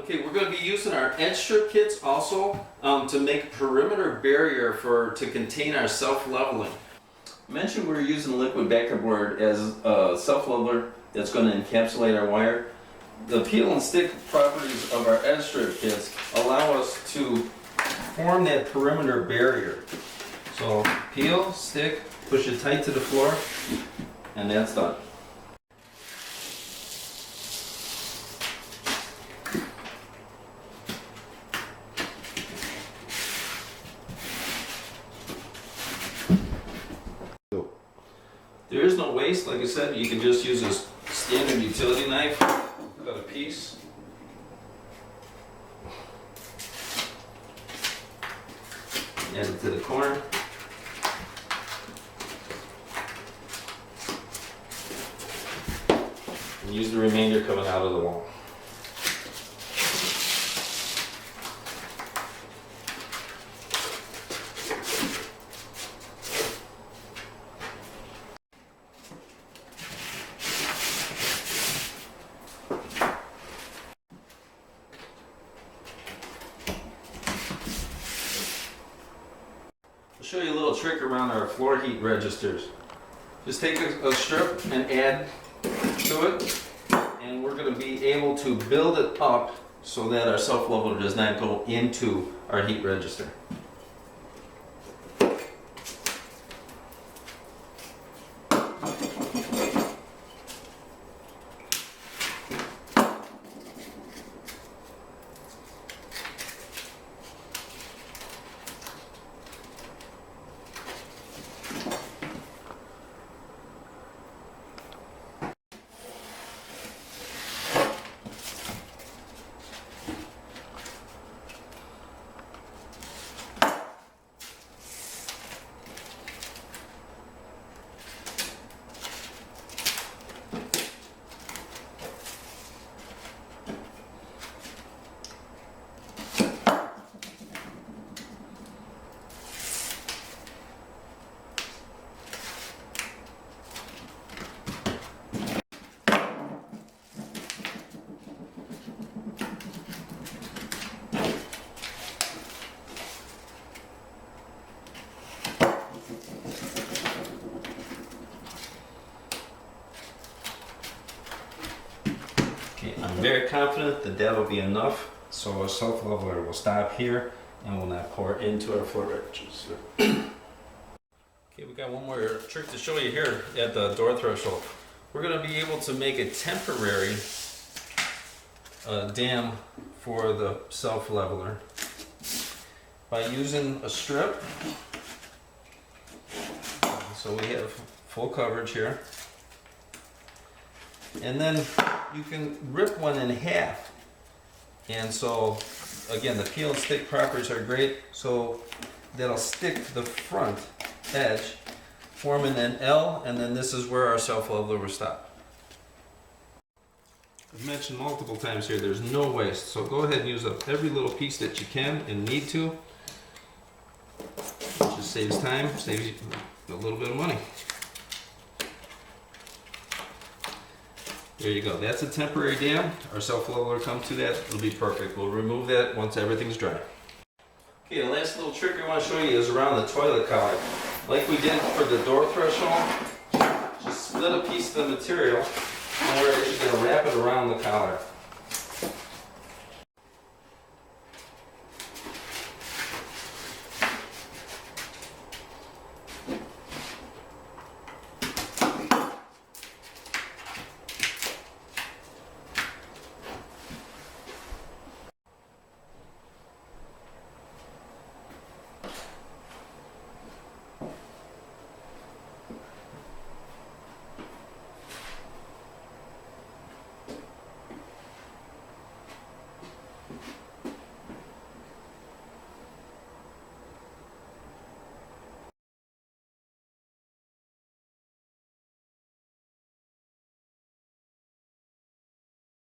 Okay, we're going to be using our edge strip kits also to make a perimeter barrier to contain our self-leveling. I mentioned we're using liquid backer board as a self-leveler that's going to encapsulate our wire. The peel and stick properties of our edge strip kits allow us to form that perimeter barrier. So peel, stick, push it tight to the floor, and that's done. There is no waste, like I said, you can just use a standard utility knife, cut a piece. Add it to the corner. And use the remainder coming out of the wall. I'll show you a little trick around our floor heat registers. Just take a strip and add to it, and we're going to be able to build it up so that our self-leveler does not go into our heat register. I'm very confident that that will be enough, so our self-leveler will stop here and will not pour into our floor register. Okay, we got one more trick to show you here at the door threshold. We're going to be able to make a temporary dam for the self-leveler by using a strip. So we have full coverage here. And then you can rip one in half. And so, again, the peel and stick properties are great. So that'll stick to the front edge, forming an L, and then this is where our self-leveler will stop. I've mentioned multiple times here, there's no waste. So go ahead and use up every little piece that you can and need to. It just saves time, saves you a little bit of money. There you go. That's a temporary dam. Our self-leveler comes to that. It'll be perfect. We'll remove that once everything's dry. Okay, the last little trick I want to show you is around the toilet collar. Like we did for the door threshold, just split a piece of the material and we're actually going to wrap it around the collar.